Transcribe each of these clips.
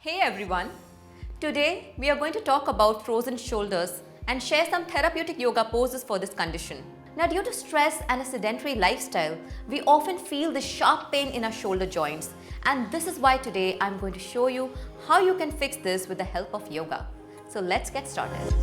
Hey everyone! Today we are going to talk about frozen shoulders and share some therapeutic yoga poses for this condition. Now, due to stress and a sedentary lifestyle, we often feel this sharp pain in our shoulder joints, and this is why today I'm going to show you how you can fix this with the help of yoga. So let's get started.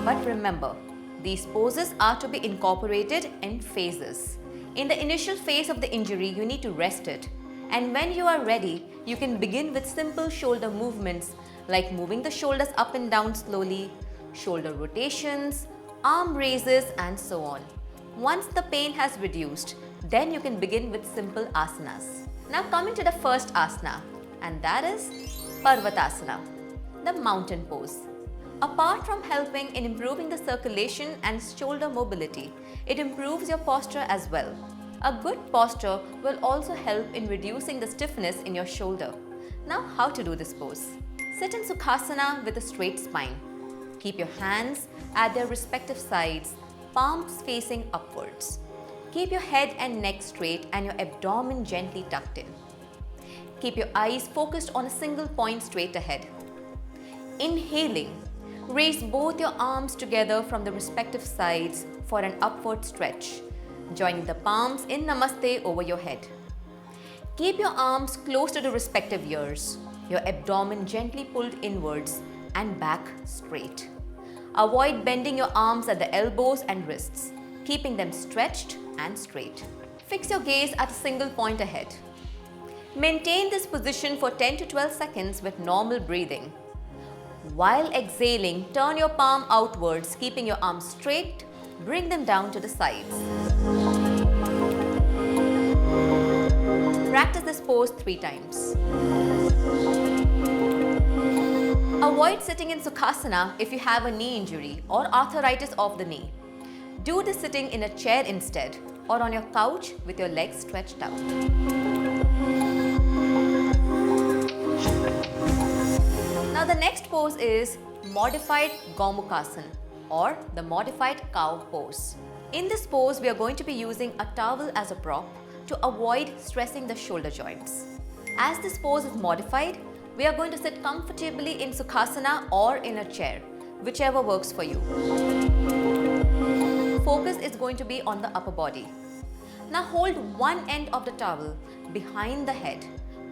But remember, these poses are to be incorporated in phases. In the initial phase of the injury, you need to rest it. And when you are ready, you can begin with simple shoulder movements like moving the shoulders up and down slowly, shoulder rotations, arm raises, and so on. Once the pain has reduced, then you can begin with simple asanas. Now coming to the first asana, and that is Parvatasana, the mountain pose. Apart from helping in improving the circulation and shoulder mobility, it improves your posture as well. A good posture will also help in reducing the stiffness in your shoulder. Now, how to do this pose? Sit in Sukhasana with a straight spine. Keep your hands at their respective sides, palms facing upwards. Keep your head and neck straight and your abdomen gently tucked in. Keep your eyes focused on a single point straight ahead. Inhaling, raise both your arms together from the respective sides for an upward stretch, joining the palms in Namaste over your head. Keep your arms close to the respective ears, your abdomen gently pulled inwards and back straight. Avoid bending your arms at the elbows and wrists, keeping them stretched and straight. Fix your gaze at a single point ahead. Maintain this position for 10 to 12 seconds with normal breathing. While exhaling, turn your palm outwards, keeping your arms straight. Bring them down to the sides. Practice this pose 3 times. Avoid sitting in Sukhasana if you have a knee injury or arthritis of the knee. Do this sitting in a chair instead or on your couch with your legs stretched out. Now the next pose is modified Gomukhasana or the modified cow pose. In this pose, we are going to be using a towel as a prop to avoid stressing the shoulder joints. As this pose is modified, we are going to sit comfortably in Sukhasana or in a chair, whichever works for you. Focus is going to be on the upper body. Now hold one end of the towel behind the head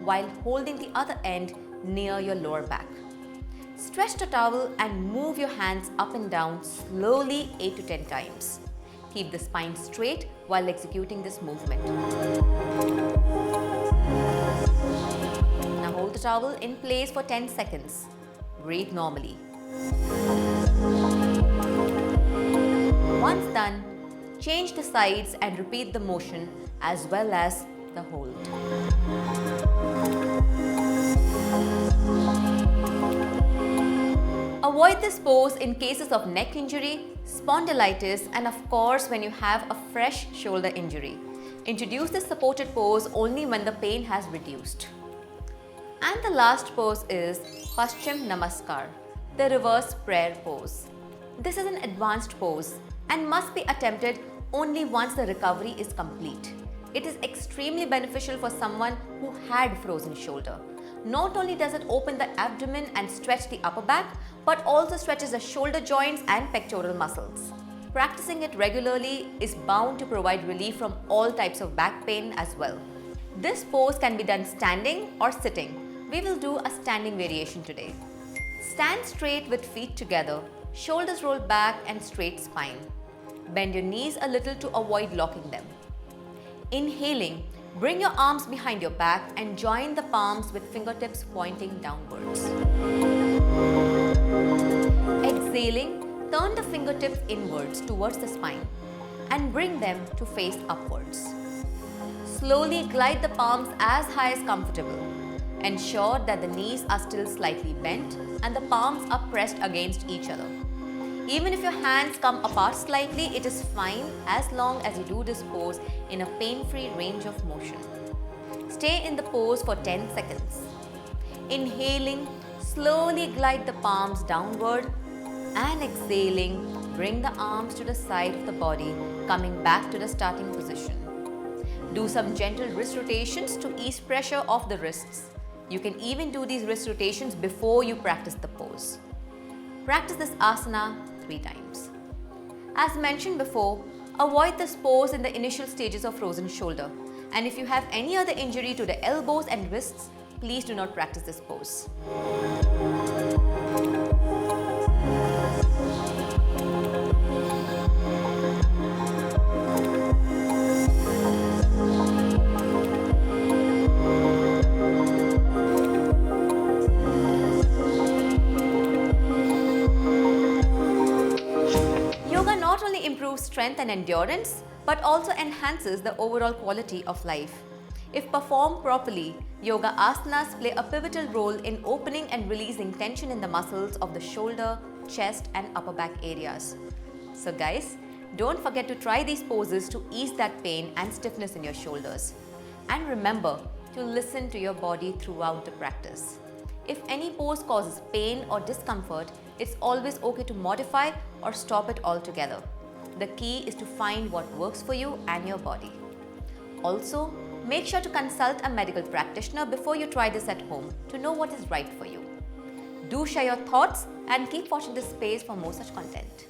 while holding the other end near your lower back. Stretch the towel and move your hands up and down slowly 8 to 10 times. Keep the spine straight while executing this movement. Now hold the towel in place for 10 seconds. Breathe normally. Once done, change the sides and repeat the motion as well as the hold. Avoid this pose in cases of neck injury, spondylitis, and of course when you have a fresh shoulder injury. Introduce this supported pose only when the pain has reduced. And the last pose is Paschim Namaskar, the reverse prayer pose. This is an advanced pose and must be attempted only once the recovery is complete. It is extremely beneficial for someone who had frozen shoulder. Not only does it open the abdomen and stretch the upper back, but also stretches the shoulder joints and pectoral muscles. Practicing it regularly is bound to provide relief from all types of back pain as well. This pose can be done standing or sitting. We will do a standing variation today. Stand straight with feet together, shoulders rolled back and straight spine. Bend your knees a little to avoid locking them. Inhaling, bring your arms behind your back and join the palms with fingertips pointing downwards. Exhaling, turn the fingertips inwards towards the spine and bring them to face upwards. Slowly glide the palms as high as comfortable. Ensure that the knees are still slightly bent and the palms are pressed against each other. Even if your hands come apart slightly, it is fine as long as you do this pose in a pain-free range of motion. Stay in the pose for 10 seconds. Inhaling, slowly glide the palms downward and exhaling, bring the arms to the side of the body, coming back to the starting position. Do some gentle wrist rotations to ease pressure off the wrists. You can even do these wrist rotations before you practice the pose. Practice this asana 3 times. As mentioned before, avoid this pose in the initial stages of frozen shoulder. And if you have any other injury to the elbows and wrists, please do not practice this pose. Yoga not only improves strength and endurance, but also enhances the overall quality of life. If performed properly, yoga asanas play a pivotal role in opening and releasing tension in the muscles of the shoulder, chest, and upper back areas. So guys, don't forget to try these poses to ease that pain and stiffness in your shoulders. And remember to listen to your body throughout the practice. If any pose causes pain or discomfort, it's always okay to modify or stop it altogether. The key is to find what works for you and your body. Also, make sure to consult a medical practitioner before you try this at home to know what is right for you. Do share your thoughts and keep watching this space for more such content.